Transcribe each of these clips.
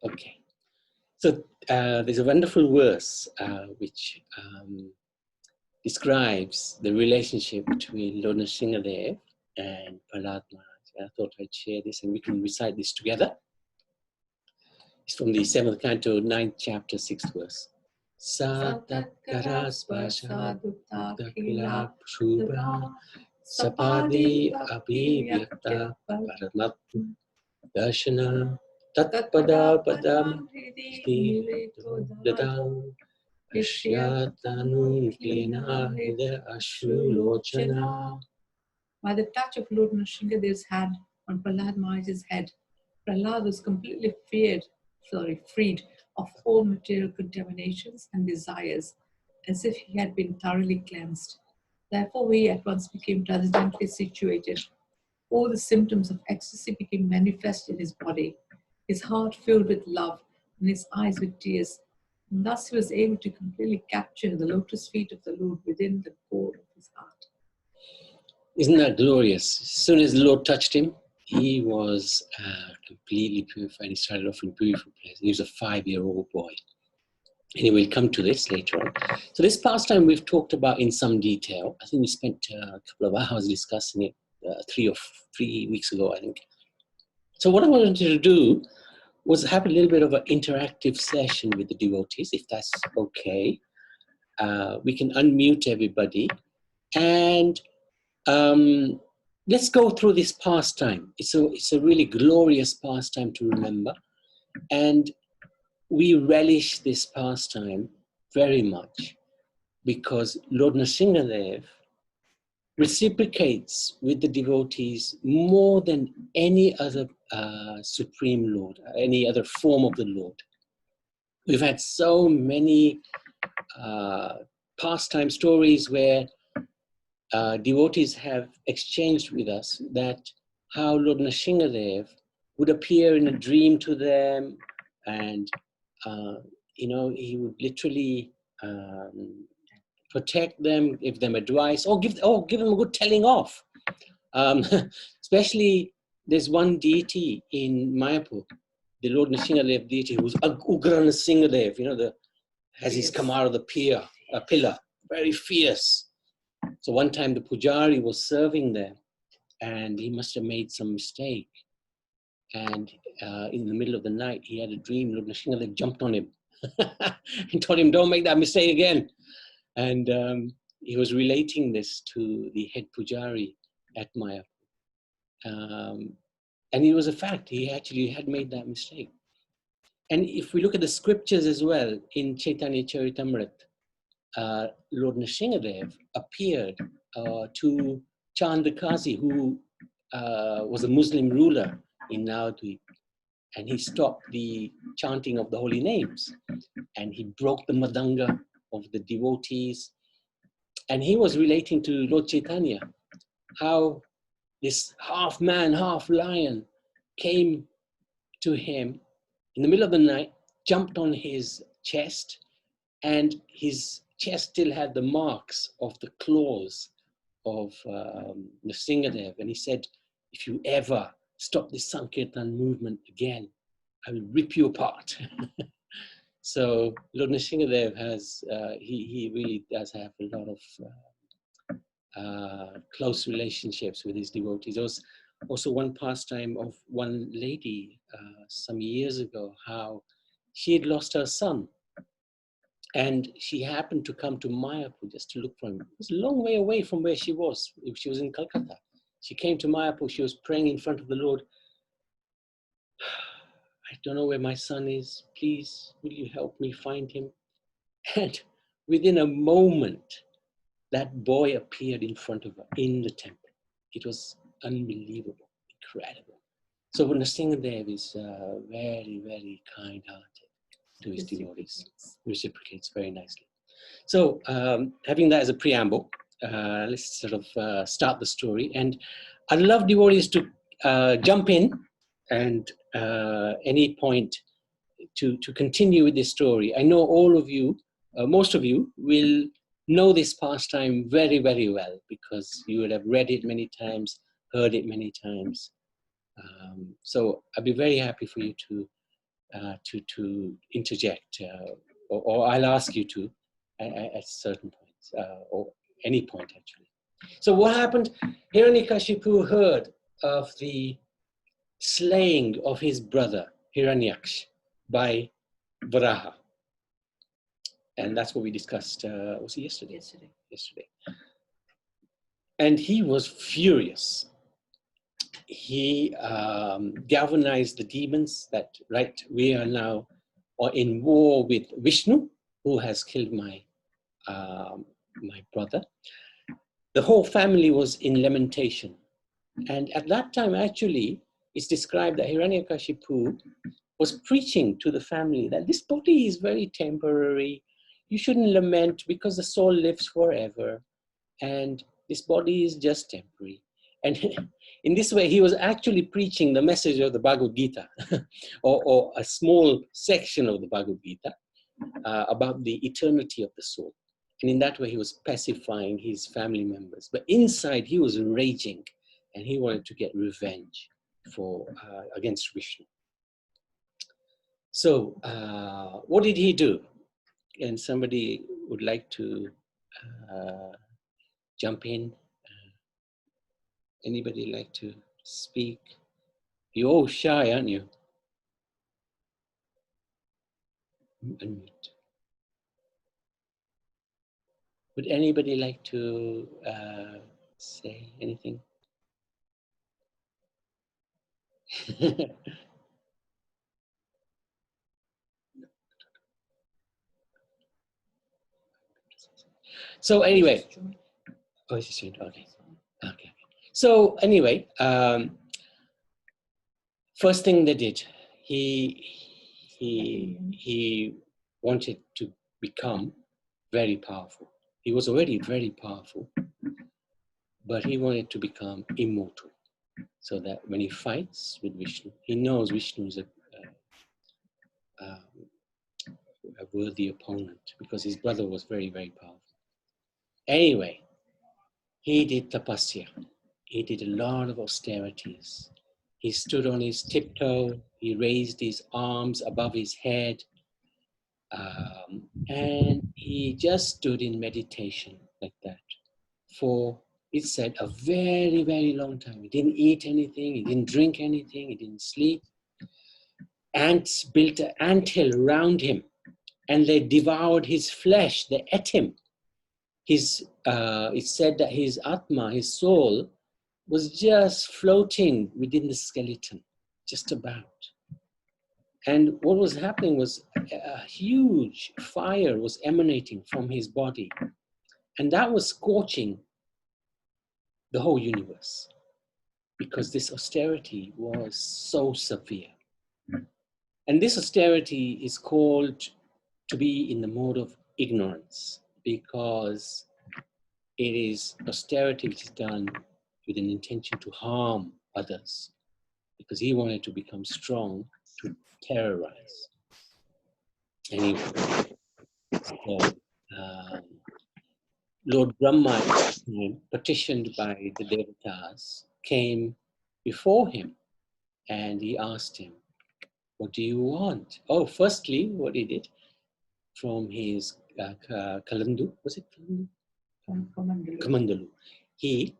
Okay. So there's a wonderful verse which describes the relationship between Lord Narasingha and Prahlad Maharaj. I thought I'd share this and we can recite this together. It's from the 7th canto, 9th chapter, 6th verse. Satatkarasvashaduktakila Shubha Sapadi Abhivyakta Paramat Darshana Tatpada Padam Dadam Ashyatanu Klina Hida Ashrulochana. By the touch of Lord Narasingha's hand on Prahlad Maharaj's head, Prahlad was completely freed of all material contaminations and desires, as if he had been thoroughly cleansed. Therefore, he at once became transcendently situated. All the symptoms of ecstasy became manifest in his body, his heart filled with love, and his eyes with tears. And thus he was able to completely capture the lotus feet of the Lord within the core of his heart. Isn't that glorious? As soon as the Lord touched him, he was completely purified. He started off in a beautiful place. He was a 5-year-old boy. And we'll come to this later on. So this pastime we've talked about in some detail. I think we spent a couple of hours discussing it 3 weeks ago, I think. So what I wanted to do was have a little bit of an interactive session with the devotees, if that's okay. We can unmute everybody. And let's go through this pastime. It's a really glorious pastime to remember. And we relish this pastime very much because Lord Narasingha reciprocates with the devotees more than any other Supreme Lord, any other form of the Lord. We've had so many pastime stories where devotees have exchanged with us that how Lord Narasingha would appear in a dream to them, and he would literally protect them, give them advice, or give them a good telling off. Especially, there's one deity in Mayapur, the Lord Narasingha deity, who's Ugra Narasingha, has his Kamara, the pillar, very fierce. So one time the pujari was serving there, and he must have made some mistake. And in the middle of the night, he had a dream. Lord Narasingha jumped on him and told him, "Don't make that mistake again." And he was relating this to the head pujari at Mayapur. And it was a fact. He actually had made that mistake. And if we look at the scriptures as well, in Chaitanya Charitamrita, Lord Narasingha appeared to Chandakazi, who was a Muslim ruler in Navadvip, and he stopped the chanting of the holy names, and he broke the madanga of the devotees, and he was relating to Lord Chaitanya, how this half man, half lion came to him in the middle of the night, jumped on his chest, and his chest still had the marks of the claws of Narasingha, and he said, "If you ever stop this Sankirtan movement again, I will rip you apart." So Lord Narasingha has, he really does have a lot of close relationships with his devotees. There was also one pastime of one lady some years ago, how she had lost her son. And she happened to come to Mayapur just to look for him. It was a long way away from where she was. She was in Calcutta. She came to Mayapur. She was praying in front of the Lord. "I don't know where my son is. Please, will you help me find him?" And within a moment, that boy appeared in front of her in the temple. It was unbelievable, incredible. So Narasingha is very, very kind-hearted to his devotees. Reciprocates very nicely. So having that as a preamble, let's sort of start the story. And I'd love devotees to jump in and any point to continue with this story. I know all of you, most of you will know this pastime very, very well because you would have read it many times, heard it many times. So I'd be very happy for you to to interject, or I'll ask you to at certain points, or any point actually. So what happened? Hiranyakashipu heard of the slaying of his brother Hiranyaksha by Varaha. And that's what we discussed, was it yesterday? Yesterday. And he was furious. He galvanized the demons that, right, we are now in war with Vishnu, who has killed my brother. The whole family was in lamentation. And at that time, actually, it's described that Hiranyakashipu was preaching to the family that this body is very temporary. You shouldn't lament because the soul lives forever. And this body is just temporary. And in this way, he was actually preaching the message of the Bhagavad Gita, or a small section of the Bhagavad Gita, about the eternity of the soul. And in that way, he was pacifying his family members. But inside, he was raging, and he wanted to get revenge against Vishnu. So what did he do? And somebody would like to jump in. Anybody like to speak? You're all shy, aren't you? Unmute. Would anybody like to say anything? So anyway, oh, it's just okay. Okay. So anyway, first thing they did, he wanted to become very powerful. He was already very powerful, but he wanted to become immortal, so that when he fights with Vishnu, he knows Vishnu is a worthy opponent, because his brother was very, very powerful. Anyway, he did tapasya. He did a lot of austerities. He stood on his tiptoe. He raised his arms above his head. And he just stood in meditation like that for, it said, a very, very long time. He didn't eat anything. He didn't drink anything. He didn't sleep. Ants built an anthill around him, and they devoured his flesh. They ate him. It said that his atma, his soul, was just floating within the skeleton, just about. And what was happening was a huge fire was emanating from his body, and that was scorching the whole universe, because this austerity was so severe. And this austerity is called to be in the mode of ignorance, because it is austerity which is done with an intention to harm others, because he wanted to become strong to terrorize. Anyway, so Lord Brahma, petitioned by the Devatas, came before him, and he asked him, what do you want? Oh, firstly, what he did from his Kalandu, was it Kalandu? Kamandalu. He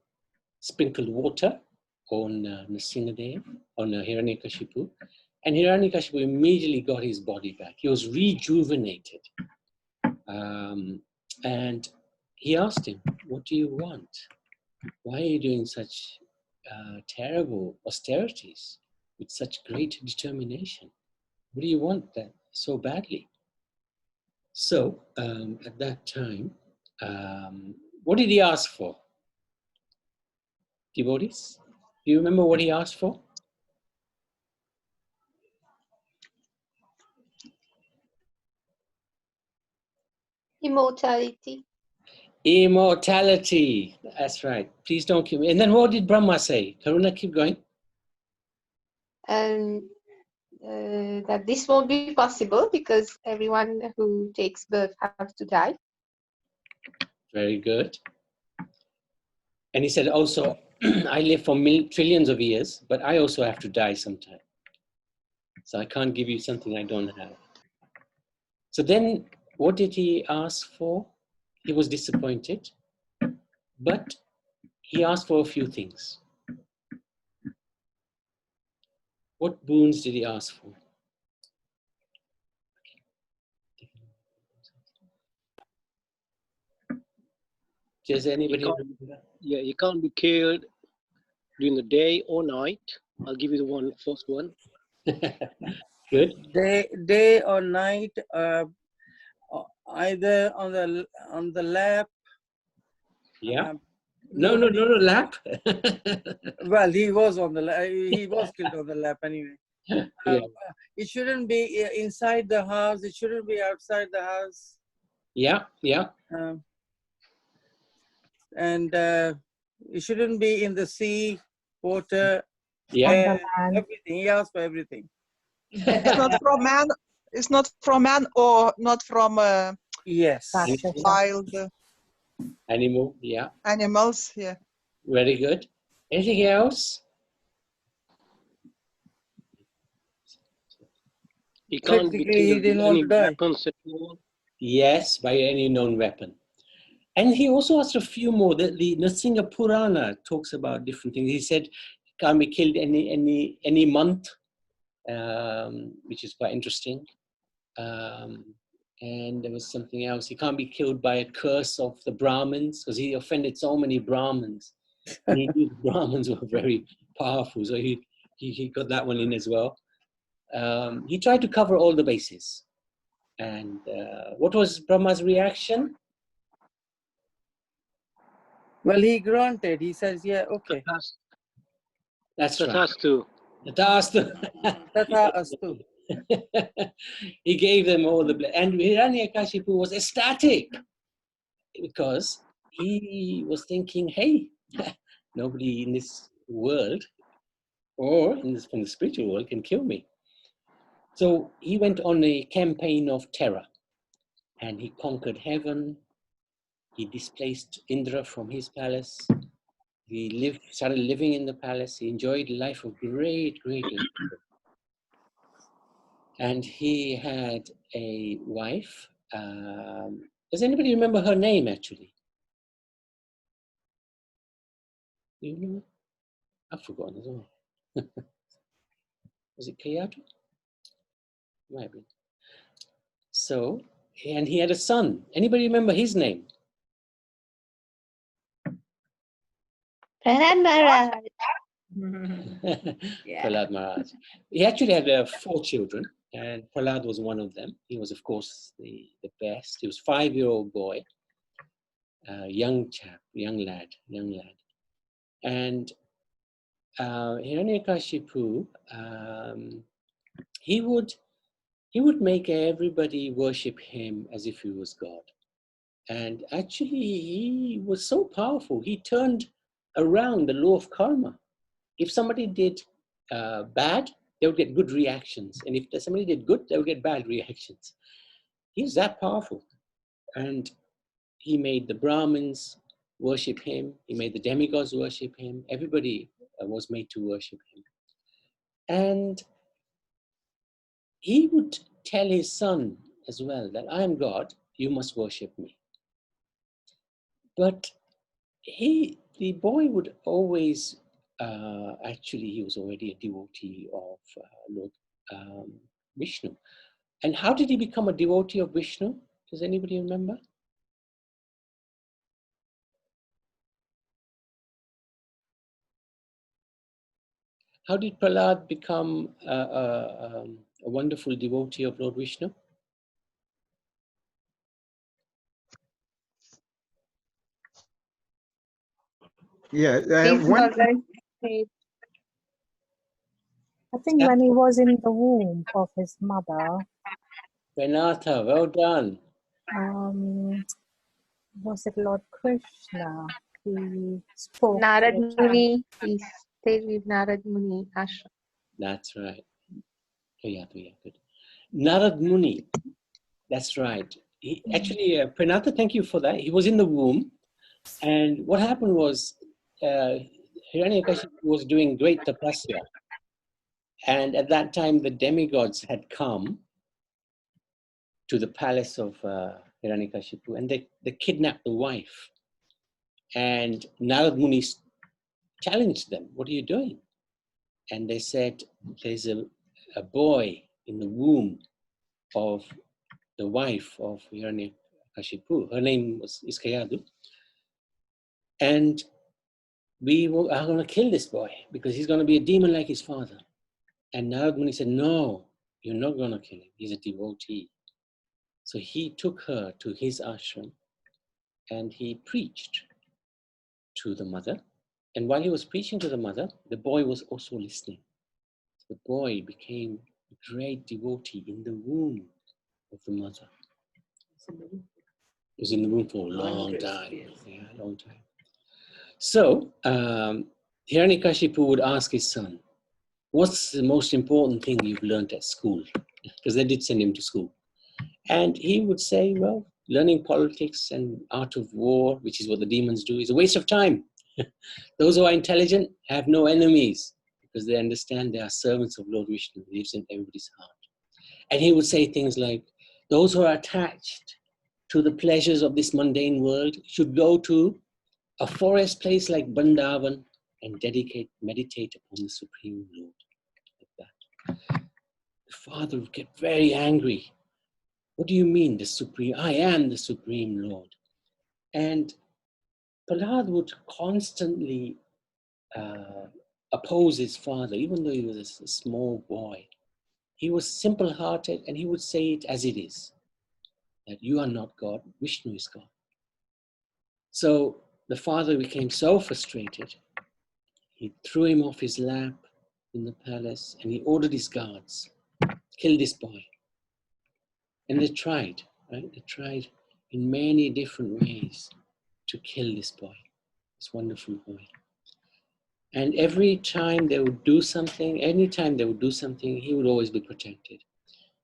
sprinkled water on Narasingha, on Hiranyakashipu, and Hiranyakashipu immediately got his body back. He was rejuvenated. And he asked him, what do you want? Why are you doing such terrible austerities with such great determination? What do you want that so badly? So at that time, what did he ask for? Devotees? Do you remember what he asked for? Immortality. Immortality. That's right. Please don't keep me. And then what did Brahma say? Karuna, keep going. And that this won't be possible because everyone who takes birth has to die. Very good. And he said also, I live for trillions of years, but I also have to die sometime. So I can't give you something I don't have. So then what did he ask for? He was disappointed, but he asked for a few things. What boons did he ask for? Does anybody remember? Yeah, you can't be killed during the day or night. I'll give you the first one. Good. Day or night, either on the lap. Yeah. No, lap. Well, he was on the lap. He was killed on the lap anyway. Yeah. It shouldn't be inside the house. It shouldn't be outside the house. Yeah, yeah. And it shouldn't be in the sea, water, Yeah. air, everything. He asked for everything. It's not from man. It's not from man or not from Yes. wild Animal, yeah. animals. Yeah. Very good. Anything else? He can't be Practically, he killed didn't with want any to die. weapons at all. Yes, by any known weapon. And he also asked a few more. The Narasingha Purana talks about different things. He said, can't be killed any month, which is quite interesting. And there was something else. He can't be killed by a curse of the Brahmins, because he offended so many Brahmins. And he knew the Brahmins were very powerful, so he got that one in as well. He tried to cover all the bases. And what was Brahma's reaction? Well, he granted. He says, yeah, okay. That's right. Tatastu. Tata-astu. He gave them all the blessing. And Hiranyakashipu was ecstatic because he was thinking, hey, nobody in this world or from the spiritual world can kill me. So he went on a campaign of terror and he conquered heaven. He displaced Indra from his palace. He started living in the palace. He enjoyed a life of great luxury. And he had a wife. Does anybody remember her name, actually? You remember? I've forgotten as well. Was it Kayatu? Might have been. So, and he had a son. Anybody remember his name? Prahlad Maharaj. Yeah. Prahlad Maharaj. He actually had 4 children, and Prahlad was one of them. He was, of course, the best. He was a 5-year-old boy, young chap, young lad. And Hiranyakashipu, he would make everybody worship him as if he was God. And actually, he was so powerful. He turned around the law of karma. If somebody did bad, they would get good reactions. And if somebody did good, they would get bad reactions. He's that powerful. And he made the Brahmins worship him. He made the demigods worship him. Everybody was made to worship him. And he would tell his son as well that I am God, you must worship me. But the boy would always, actually, he was already a devotee of Lord Vishnu. And how did he become a devotee of Vishnu? Does anybody remember? How did Prahlad become a wonderful devotee of Lord Vishnu? Yeah, He's one already I think when he was in the womb of his mother, Renata, well done. was it Lord Krishna? He spoke. Narad Muni. He stayed with Narad Muni ashram. That's right. Oh, yeah, good. Narad Muni, that's right. Actually, Pranata, thank you for that. He was in the womb. And what happened was, Hiranyakashipu was doing great tapasya. And at that time, the demigods had come to the palace of Hiranyakashipu, and they kidnapped the wife. And Narad Muni challenged them, "What are you doing?" And they said, "There's a boy in the womb of the wife of Hiranyakashipu. Her name was Iskayadu. And we are going to kill this boy because he's going to be a demon like his father." And Narad Muni said, "No, you're not going to kill him. He's a devotee." So he took her to his ashram and he preached to the mother. And while he was preaching to the mother, the boy was also listening. The boy became a great devotee in the womb of the mother. He was in the womb for a long time. Yeah, a long time. So Hiranyakashipu would ask his son, "What's the most important thing you've learned at school?" Because they did send him to school. And he would say, "Well, learning politics and art of war, which is what the demons do, is a waste of time. Those who are intelligent have no enemies because they understand they are servants of Lord Vishnu, who lives in everybody's heart." And he would say things like, "Those who are attached to the pleasures of this mundane world should go to a forest place like Vrindavan and meditate upon the Supreme Lord." Like that. The father would get very angry. "What do you mean, the Supreme? I am the Supreme Lord." And Prahlad would constantly oppose his father, even though he was a small boy. He was simple-hearted and he would say it as it is, that you are not God, Vishnu is God. So the father became so frustrated, he threw him off his lap in the palace and he ordered his guards, "Kill this boy." And they tried, right? They tried in many different ways to kill this boy, this wonderful boy. And every time they would do something, anytime they would do something, he would always be protected.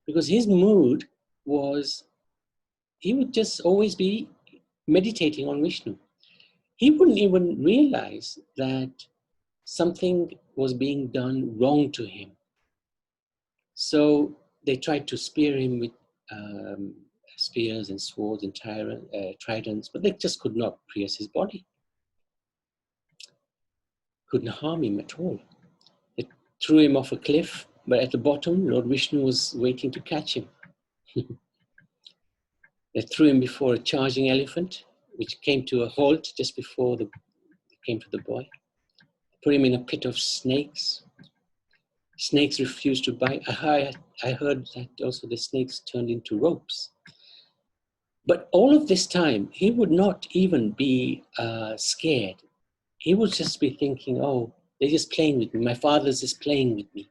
Because his mood was, he would just always be meditating on Vishnu. He wouldn't even realize that something was being done wrong to him. So they tried to spear him with spears and swords and tridents, but they just could not pierce his body. Couldn't harm him at all. They threw him off a cliff, but at the bottom, Lord Vishnu was waiting to catch him. They threw him before a charging elephant, which came to a halt just before it came to the boy. Put him in a pit of snakes. Snakes refused to bite. I heard that also the snakes turned into ropes. But all of this time, he would not even be scared. He would just be thinking, "Oh, they're just playing with me. My father's just playing with me.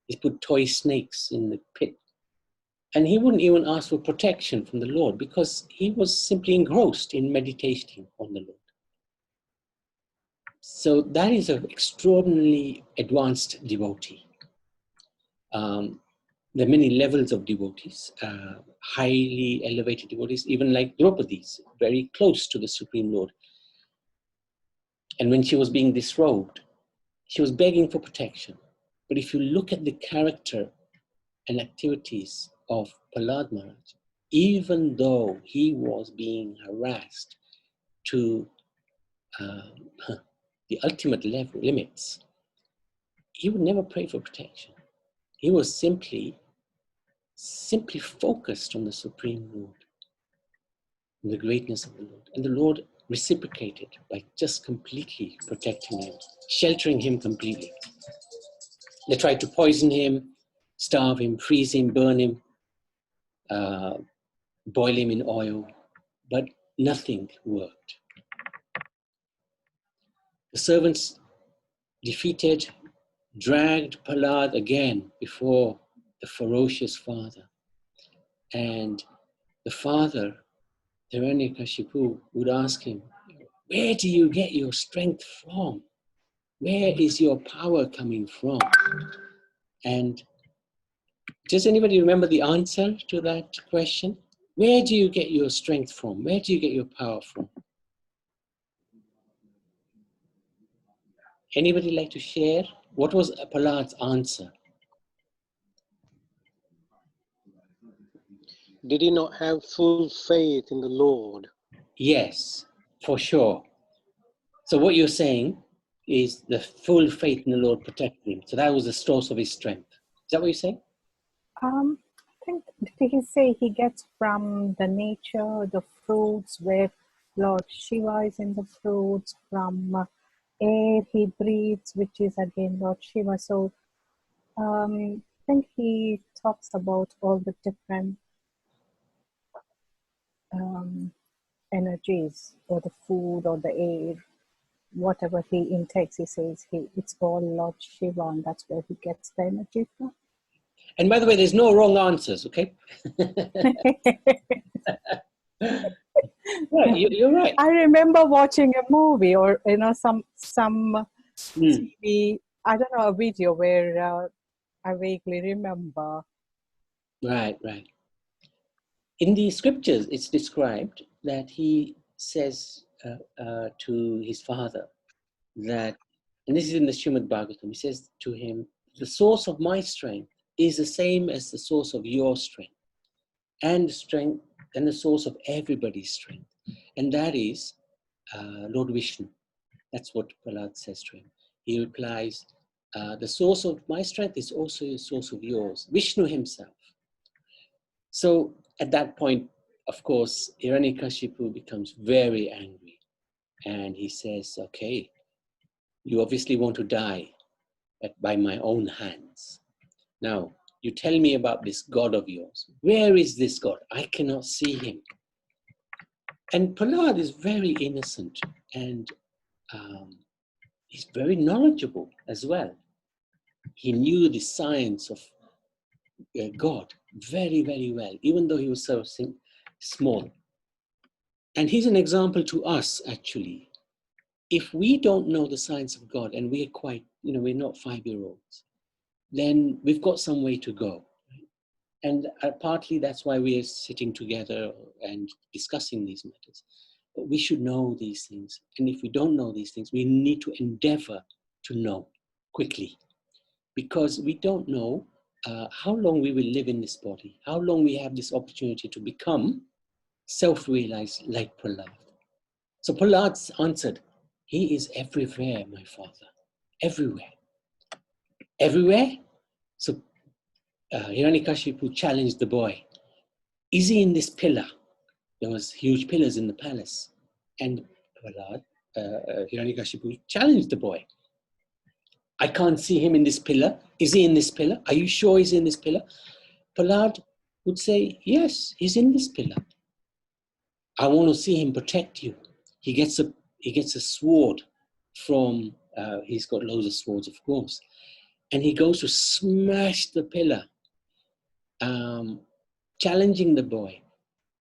He's put toy snakes in the pit." And he wouldn't even ask for protection from the Lord because he was simply engrossed in meditating on the Lord. So that is an extraordinarily advanced devotee. There are many levels of devotees, highly elevated devotees, even like Draupadi's, very close to the Supreme Lord. And when she was being disrobed, she was begging for protection. But if you look at the character and activities of Prahlad Maharaj, even though he was being harassed to the ultimate limits, he would never pray for protection. He was simply focused on the Supreme Lord, on the greatness of the Lord. And the Lord reciprocated by just completely protecting him, sheltering him completely. They tried to poison him, starve him, freeze him, burn him, boil him in oil, but nothing worked. The servants defeated, dragged Prahlad again before the ferocious father. And the father, Hiranyakashipu, would ask him, "Where do you get your strength from? Where is your power coming from?" And does anybody remember the answer to that question? Where do you get your strength from? Where do you get your power from? Anybody like to share? What was Prahlad's answer? did he not have full faith in the Lord? Yes, for sure. So what you're saying is the full faith in the Lord protected him. So that was the source of his strength. Is that what you're saying? I think, did he say he gets from the nature, the fruits, where Lord Shiva is in the fruits, from air he breathes, which is again Lord Shiva. So I think he talks about all the different energies, or the food or the air, whatever he intakes, he says it's all Lord Shiva, and that's where he gets the energy from. And by the way, there's no wrong answers, okay? Right, you're right. I remember watching a movie, or some Mm. TV, I don't know, a video where I vaguely remember. Right. In the scriptures, it's described that he says to his father that, and this is in the Srimad Bhagavatam, he says to him, the source of my strength is the same as the source of your strength, and the source of everybody's strength. And that is Lord Vishnu. That's what Prahlad says to him. He replies, the source of my strength is also the source of yours, Vishnu himself. So at that point, of course, Hiranyakashipu becomes very angry. And he says, okay, you obviously want to die by my own hands. Now, you tell me about this God of yours. Where is this God? I cannot see him. And Prahlad is very innocent, and he's very knowledgeable as well. He knew the science of God very, very well, even though he was so small. And he's an example to us, actually. If we don't know the science of God, and we're quite, we're not 5-year-olds, then we've got some way to go. And partly that's why we are sitting together and discussing these matters. But we should know these things. And if we don't know these things, we need to endeavor to know quickly. Because we don't know how long we will live in this body, how long we have this opportunity to become self-realized like Prahlad. So Prahlad answered, he is everywhere, my father, everywhere. Everywhere? So Hiranyakashipu challenged the boy. Is he in this pillar? There was huge pillars in the palace. And Prahlad, Hiranyakashipu challenged the boy. I can't see him in this pillar. Is he in this pillar? Are you sure he's in this pillar? Prahlad would say, yes, he's in this pillar. I want to see him protect you. He gets a sword from, he's got loads of swords, of course. And he goes to smash the pillar, challenging the boy.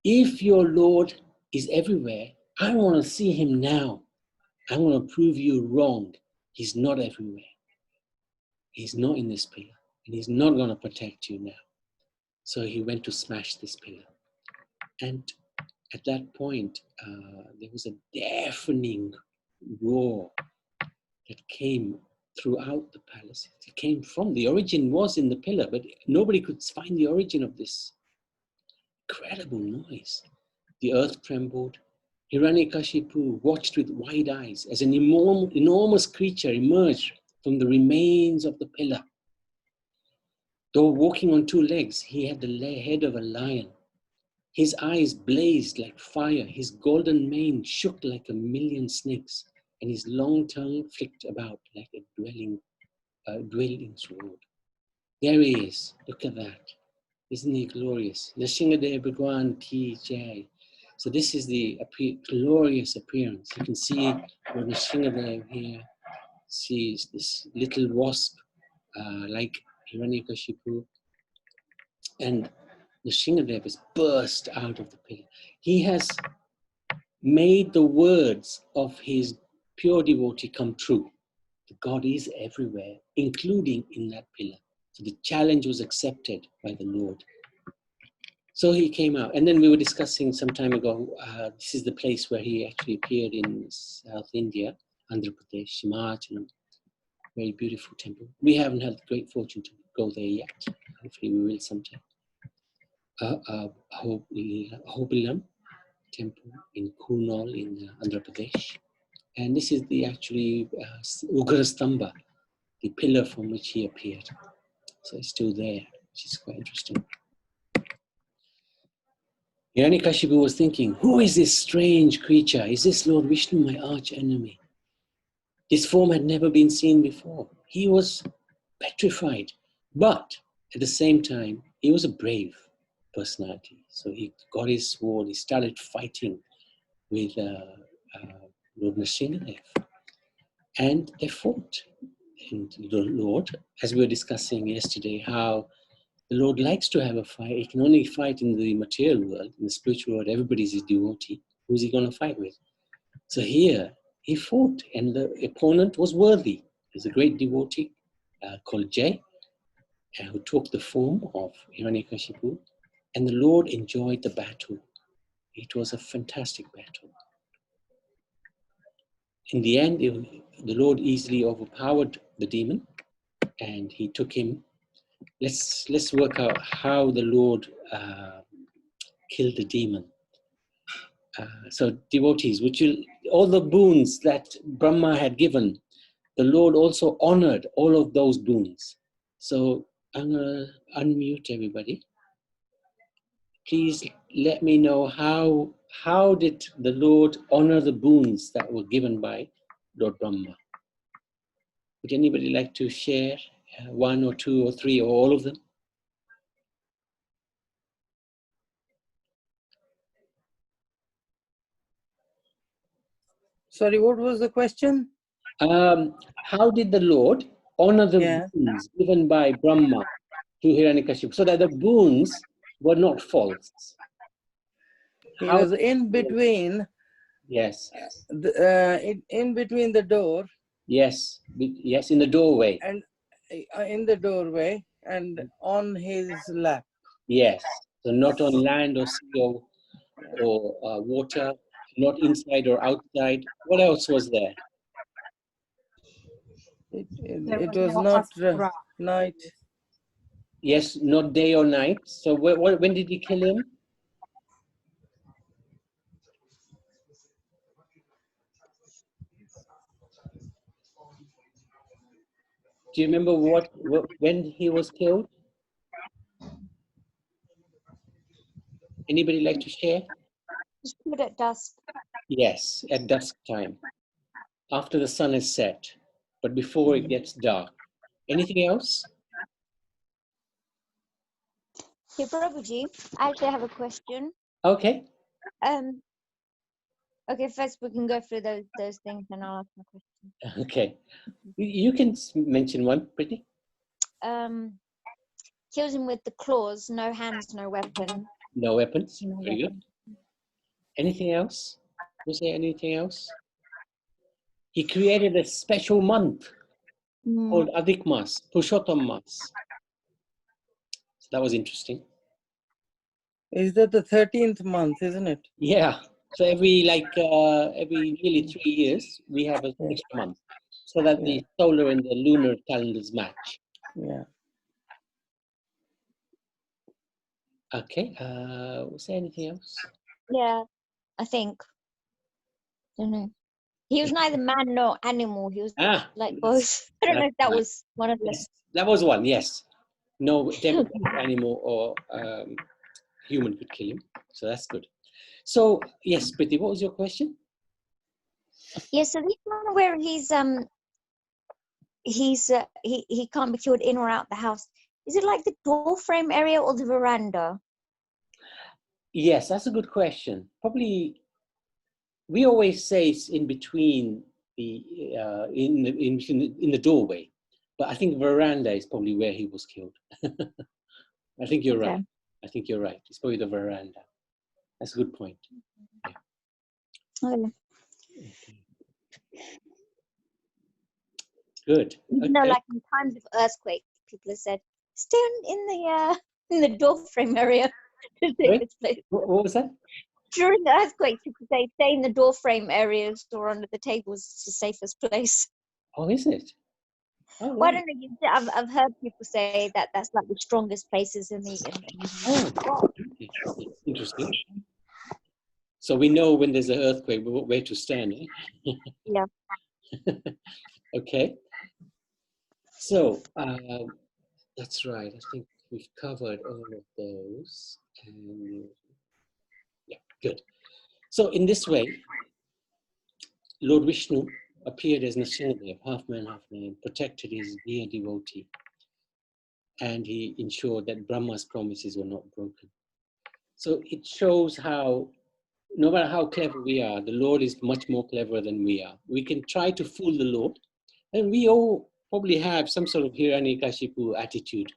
If your Lord is everywhere, I want to see him now. I want to prove you wrong. He's not everywhere. He's not in this pillar. And he's not going to protect you now. So he went to smash this pillar. And at that point, there was a deafening roar that came throughout the palace. It came from, the origin was in the pillar, but nobody could find the origin of this incredible noise. The earth trembled. Hiranyakashipu watched with wide eyes as an enormous creature emerged from the remains of the pillar. Though walking on 2 legs, he had the head of a lion. His eyes blazed like fire, his golden mane shook like a million snakes, and his long tongue flicked about like a dwelling sword. There he is, look at that. Isn't he glorious? Narasingha Bhagwan Ki Jai. So this is the glorious appearance. You can see Lord Narasingha here, sees this little wasp like Hiranyakashipu, and Narasingha has burst out of the pillar. He has made the words of his pure devotee come true. God is everywhere, including in that pillar. So the challenge was accepted by the Lord. So he came out, and then we were discussing some time ago, this is the place where he actually appeared in South India, Andhra Pradesh, Himachalam, very beautiful temple. We haven't had the great fortune to go there yet. Hopefully we will sometime. Ahobilam temple in Kurnool in Andhra Pradesh. And this is the actually Ugrastamba, the pillar from which he appeared. So it's still there, which is quite interesting. Hiranyakashipu was thinking, who is this strange creature? Is this Lord Vishnu, my arch enemy? His form had never been seen before. He was petrified, but at the same time, he was a brave personality. So he got his sword, he started fighting with Lord Narasingha, and they fought. And the Lord, as we were discussing yesterday, how the Lord likes to have a fight. He can only fight in the material world. In the spiritual world, everybody's his devotee. Who's he going to fight with? So here, he fought, and the opponent was worthy. There's a great devotee called Jay, who took the form of Hiranyakashipu, and the Lord enjoyed the battle. It was a fantastic battle. In the end, the Lord easily overpowered the demon, and he took him. Let's work out how the Lord killed the demon. So devotees, all the boons that Brahma had given, the Lord also honored all of those boons. So I'm going to unmute everybody. Please let me know how did the Lord honor the boons that were given by Lord Brahma? Would anybody like to share one or two or three or all of them? Sorry, what was the question? How did the Lord honor the boons given by Brahma to Hiranyakashipu so that the boons were not false? He was in between. Yes. In between the door. Yes. Yes, in the doorway. And in the doorway and on his lap. Yes. So not on land or sea or water, not inside or outside. What else was there? It was not night. Yes, not day or night. So when did he kill him? Do you remember when he was killed? Anybody like to share? Just put at dusk. Yes, at dusk time, after the sun is set, but before it gets dark. Anything else? Hey, Prabhuji, I actually have a question. Okay. Okay, first we can go through those things and I'll ask my question. Okay. You can mention one, Pretty. Kills him with the claws, no hands, no weapon. No weapons. Very good. Anything else? Was there anything else? He created a special month called Adhik Mas, Purushottam Mas. So that was interesting. Is that the 13th month, isn't it? Yeah. So every nearly 3 years, we have an extra month so that the solar and the lunar calendars match. Yeah. Okay. Was there anything else? Yeah, I think. Don't know. He was neither man nor animal. He was like both. I don't know if that was one of the. Yes, that was one. Yes. No democratic animal or human could kill him. So that's good. So yes, Priti, what was your question? Yeah, so this one where he can't be killed in or out the house. Is it like the door frame area or the veranda? Yes, that's a good question. Probably, we always say it's in between in the doorway, but I think veranda is probably where he was killed. I think you're right. I think you're right. It's probably the veranda. That's a good point. Yeah. Okay. Good. You know, like in times of earthquake, people have said, stay in the door frame area to take its place. What was that? During the earthquake, people say stay in the door frame areas or under the tables. It's the safest place. Oh, is it? Oh, well, I don't know. I've heard people say that that's like the strongest places in the. Oh, Interesting. So we know when there's an earthquake, where to stand. Eh? Yeah. Okay. So that's right. I think we've covered all of those. And yeah, good. So in this way, Lord Vishnu appeared as Nrsimhadev, half man, half man, protected his dear devotee, and he ensured that Brahma's promises were not broken. So it shows how, no matter how clever we are, the Lord is much more clever than we are. We can try to fool the Lord, and we all probably have some sort of Hiranyakashipu attitude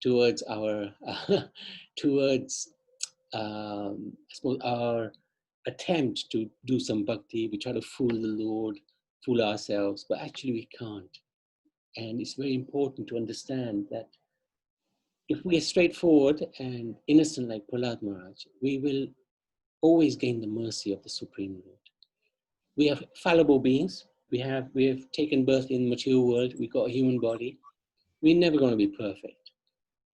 towards our, towards I suppose our attempt to do some bhakti. We try to fool the Lord, fool ourselves, but actually we can't. And it's very important to understand that if we are straightforward and innocent like Prahlad Maharaj, we will always gain the mercy of the Supreme Lord. We are fallible beings. We have taken birth in the material world. We got a human body. We're never going to be perfect.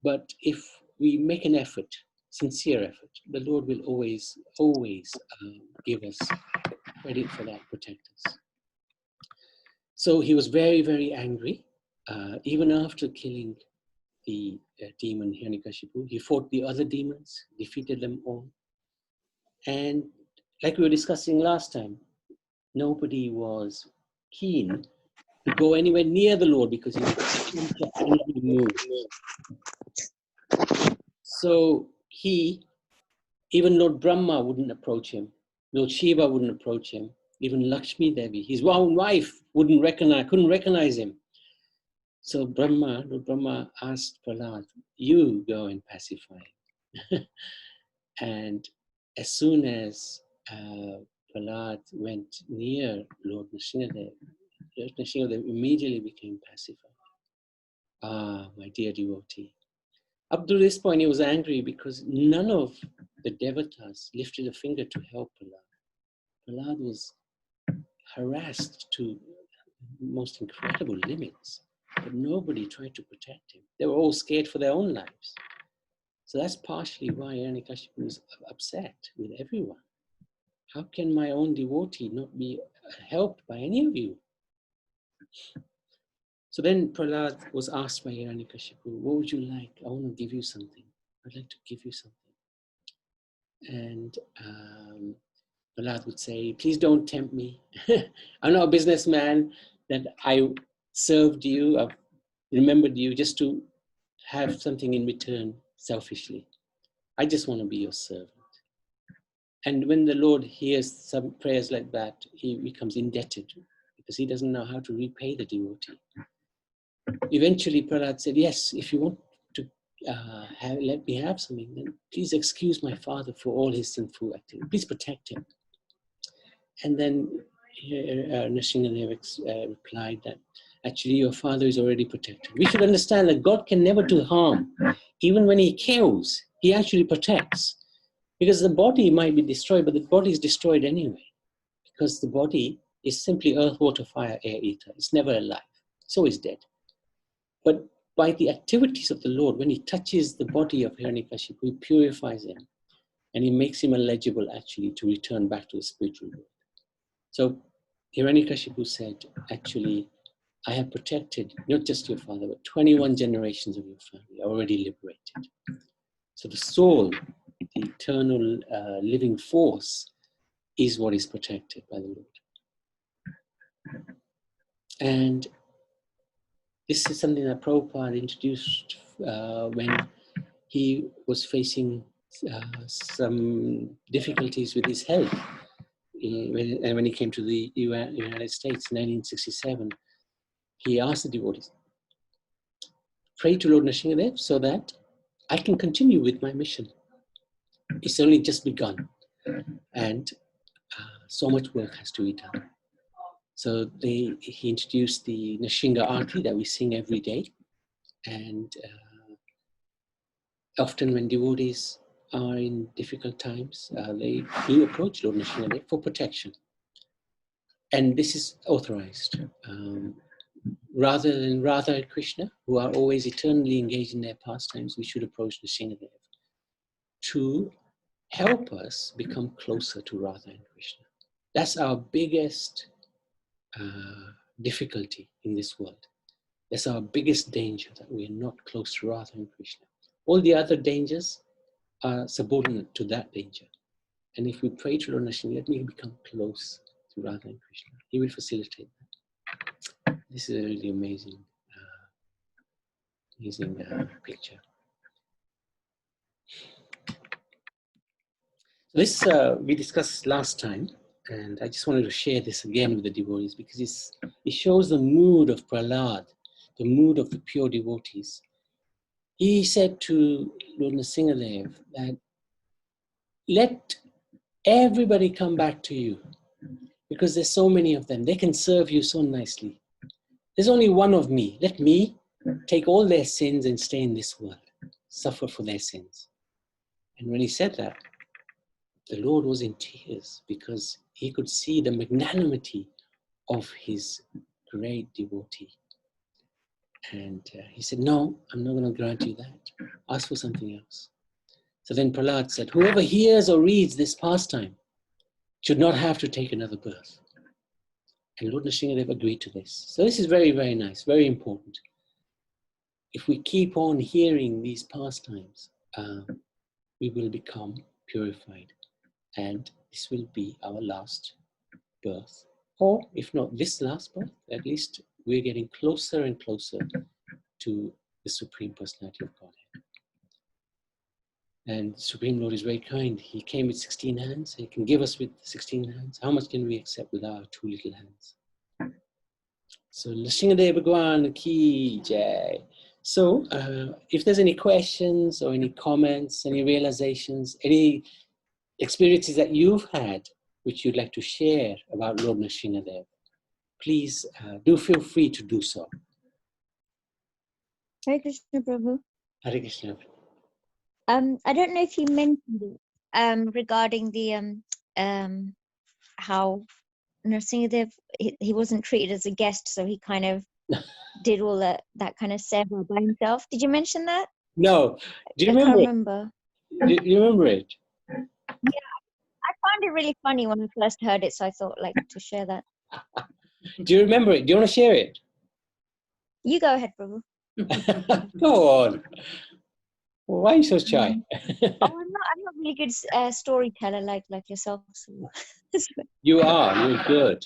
But if we make an effort, sincere effort, the Lord will always give us credit for that, protect us. So he was very, very angry. Even after killing the demon Hiranyakashipu, he fought the other demons, defeated them all. And like we were discussing last time, nobody was keen to go anywhere near the Lord because he was in such an angry mood. So even Lord Brahma wouldn't approach him. Lord Shiva wouldn't approach him. Even Lakshmi Devi, his own wife, couldn't recognize him. So Lord Brahma asked Prahlad, you go and pacify him. And as soon as Prahlad went near Lord Nrsimhadev, Lord Nrsimhadev immediately became pacified. Ah, my dear devotee. Up to this point, he was angry because none of the devatas lifted a finger to help Prahlad. Prahlad was harassed to most incredible limits, but nobody tried to protect him. They were all scared for their own lives. So that's partially why Hiranyakashipu was upset with everyone. How can my own devotee not be helped by any of you? So then Prahlad was asked by Hiranyakashipu, what would you like? I want to give you something. I'd like to give you something. And Prahlad would say, please don't tempt me. I'm not a businessman, that I served you, I've remembered you just to have something in return selfishly. I just want to be your servant. And when the Lord hears some prayers like that, he becomes indebted because he doesn't know how to repay the devotee. Eventually, Prahlad said, yes, if you want to let me have something, then please excuse my father for all his sinful activity. Please protect him. And then Nrsimhadev replied that actually your father is already protected. We should understand that God can never do harm. Even when he kills, he actually protects. Because the body might be destroyed, but the body is destroyed anyway. Because the body is simply earth, water, fire, air, ether. It's never alive. It's always dead. But by the activities of the Lord, when he touches the body of Hiranyakashipu, he purifies him. And he makes him eligible actually to return back to the spiritual world. So Hiranyakashipu said, actually, I have protected not just your father, but 21 generations of your family are already liberated. So the soul, the eternal living force, is what is protected by the Lord. And this is something that Prabhupada introduced when he was facing some difficulties with his health. When he came to the United States in 1967, he asked the devotees, pray to Lord Nrsimhadev so that I can continue with my mission. It's only just begun, and so much work has to be done. So he introduced the Nrsimha Aarti that we sing every day, and often when devotees are in difficult times, they do approach Lord Nrsimhadev for protection. And this is authorized. Rather than Radha and Krishna, who are always eternally engaged in their pastimes, we should approach Nrsimhadev to help us become closer to Radha and Krishna. That's our biggest difficulty in this world. That's our biggest danger, that we are not close to Radha and Krishna. All the other dangers are subordinate to that danger. And if we pray to Lord Nrsimha, let me become close to Radha and Krishna, He will facilitate that. This is a really amazing, picture. This we discussed last time, and I just wanted to share this again with the devotees because it shows the mood of Prahlad, the mood of the pure devotees. He said to Lord Nrsimha that let everybody come back to you because there's so many of them. They can serve you so nicely. There's only one of me. Let me take all their sins and stay in this world, suffer for their sins. And when he said that, the Lord was in tears because he could see the magnanimity of his great devotee. And he said, no, I'm not going to grant you that. Ask for something else. So then Prahlad said, whoever hears or reads this pastime should not have to take another birth. And Lord Nrsimha agreed to this. So this is very, very nice, very important. If we keep on hearing these pastimes, we will become purified. And this will be our last birth. Or if not this last birth, at least we're getting closer and closer to the Supreme Personality of Godhead. And the Supreme Lord is very kind. He came with 16 hands. He can give us with 16 hands. How much can we accept with our 2 little hands? So, Narasingha Bhagwan Ki Jai. So, if there's any questions or any comments, any realizations, any experiences that you've had which you'd like to share about Lord Narasingha, please do feel free to do so. Hare Krishna, Prabhu. Hare Krishna. I don't know if you mentioned it regarding the how Narasingha, he wasn't treated as a guest, so he kind of did all that kind of seva by himself. Did you mention that? No. Do you remember? I can't remember. Do you remember it? Yeah, I found it really funny when I first heard it, so I thought like to share that. Do you remember it? Do you want to share it? You go ahead, Prabhu. Go on. Why are you so shy? I'm not really good storyteller like yourself. So. You're good.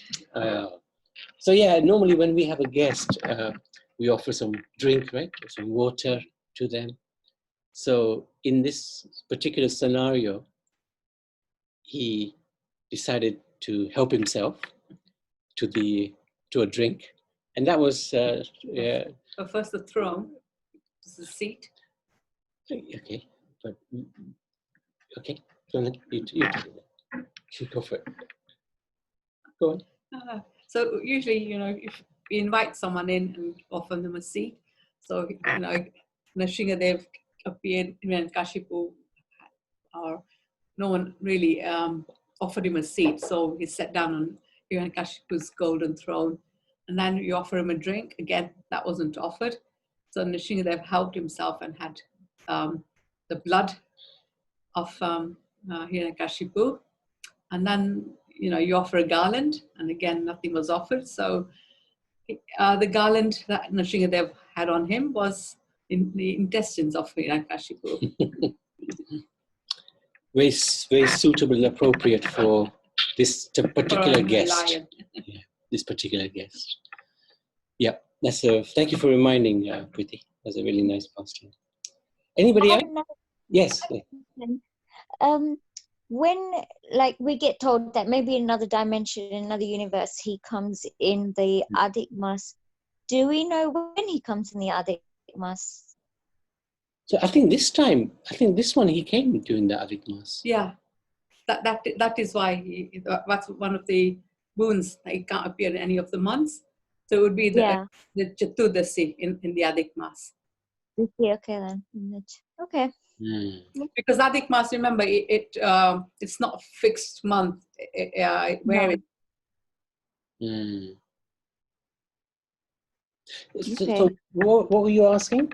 So yeah, normally when we have a guest, we offer some drink, right? Or some water to them. So in this particular scenario, he decided to help himself to a drink. And that was... So first the throne, this is the seat. Okay, but... Okay, go on then. You go for it. Go on. So usually, if we invite someone in and offer them a seat, so, Narasingha appeared in Kashipu, or no one really offered him a seat. So he sat down on Hiranyakashipu's golden throne, and then you offer him a drink. Again, that wasn't offered. So Narasingha helped himself and had the blood of Hiranyakashipu, and then you offer a garland, and again nothing was offered. So the garland that Narasingha had on him was in the intestines of Hiranyakashipu. Very, very suitable and appropriate for this particular guest. Yeah, this particular guest. Yeah, thank you for reminding, Priti. That's a really nice pastime. Anybody else? Yes. When we get told that maybe in another dimension, in another universe, he comes in the Adhik Mas, do we know when he comes in the Adhik Mas? So I think this one he came during the Adhik Mas. Yeah, that is why that's one of the boons that he can't appear in any of the months. So it would be the Chaturdasi in the Adhik Mas. Okay then. Okay. Because Adhik Mas, remember, it's not a fixed month where it. So what were you asking?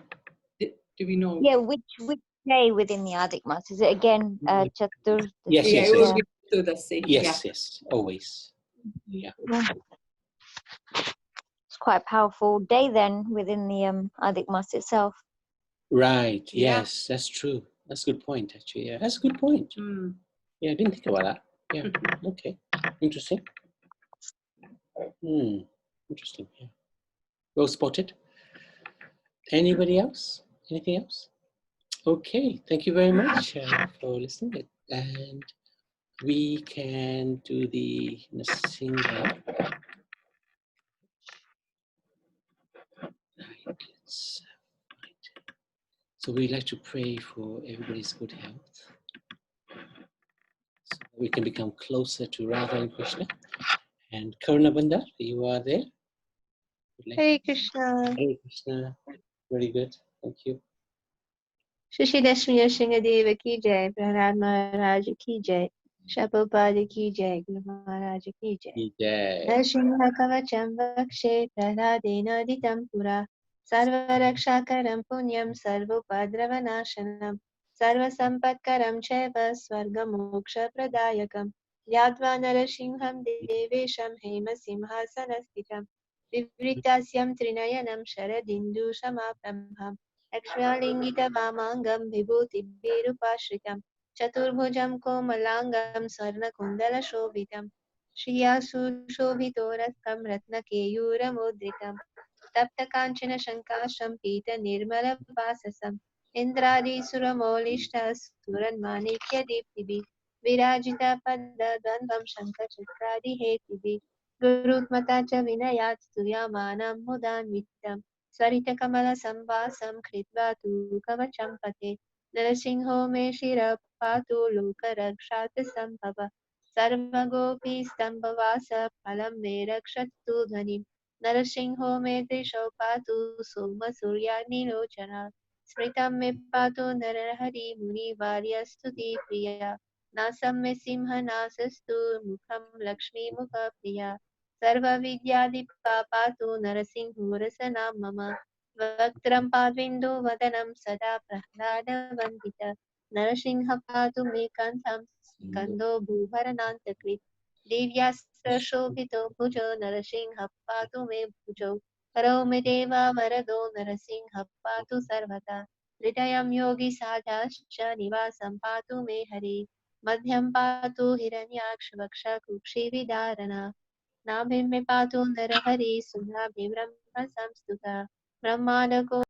Do we know? Yeah, which day within the Adik Mas? Is it again Chatur? Yes, Yeah, yes, it will yes. be Chaturdasi. Yes, yes, always. Yeah. Yeah. It's quite a powerful day then within the Adik Mas itself. Right. Yeah. Yes, that's true. That's a good point, actually. Yeah, that's a good point. Mm. Yeah, I didn't think about that. Yeah. Okay. Interesting. Interesting. Yeah. Well spotted. Anybody else? Anything else? Okay. Thank you very much for listening. And we can do the Narasingha. Right. So we'd like to pray for everybody's good health, so that we can become closer to Radha and Krishna. And Karunabanda, you are there? Hare Krishna. Hare Krishna. Very good. Thank you. Shri Lakshmi Nrsimha ki jai, Prahlad Maharaj ki jai, Prabhupada ki jai, Guru Maharaj ki jai. Jai. Narsimha kavacham vakshe, Prahladena ditam pura, Sarva rakshakaram punyam, Sarvopadrava nashanam, Sarva sampatkaram chaiva, Swarga moksha pradayakam, Yadva Narasimham devesham, Hema simhasanastitam, Vivritasya trinayanam, Sharadindu shamapramham, Lakshmaliङ्गितवामाङ्गं विभूतिभिरुपाश्रितं चतुर्भुजं कोमलाङ्गं स्वर्णकुण्डलशोभितं श्रिया सुशोभितो रत्नं रत्नकेयूरमुद्रितं तप्तकाञ्चनशङ्काशं पीतनिर्मलवाससं इन्द्रादिसुरमौलिष्ठः सुरन्माणिक्यदीप्तिभिः विराजितपदद्वन्द्वं शङ्खचक्रादिहेतिभिः गुरुत्मता च विनयात् स्तूयमानं मुदान्वितं स्वरितकमलसंवासं कृत्वा तु कवचं पते नरसिंहो मे शिरः पातु लोकरक्षात् सम्भव सर्वगोपीस्तम्भवास फलं मे रक्षतु ध्वनिं नरसिंहो मे दृशौ पातु सोमसूर्याग्निलोचनः स्मृतं मे पातु नरहरि मुनिवार्यस्तुतिप्रिया नासं मे सिंहनासस्तु मुखं लक्ष्मीमुखप्रिया सर्वविद्यादिपा पातु नरसिंहोरसनां मम वक्त्रं पाद्विन्दो वदनं सदा प्रह्लादवन्दित नरसिंह पातु मे कन्ठं स्कन्दो भूभरणान्तकृत् दिव्यास्त्रशोभितो भुजो नरसिंह पातु मे भुजौ करौ मे देवा वरदो नरसिंह पातु सर्वदा हृदयं योगी साधाश्च निवासं पातु मे हरि मध्यं पातु हिरण्याक्ष वक्षकुक्षिविदारणा नाभिं मे पातु नरहरि सुनाभिब्रह्म संस्तुता ब्रह्मादको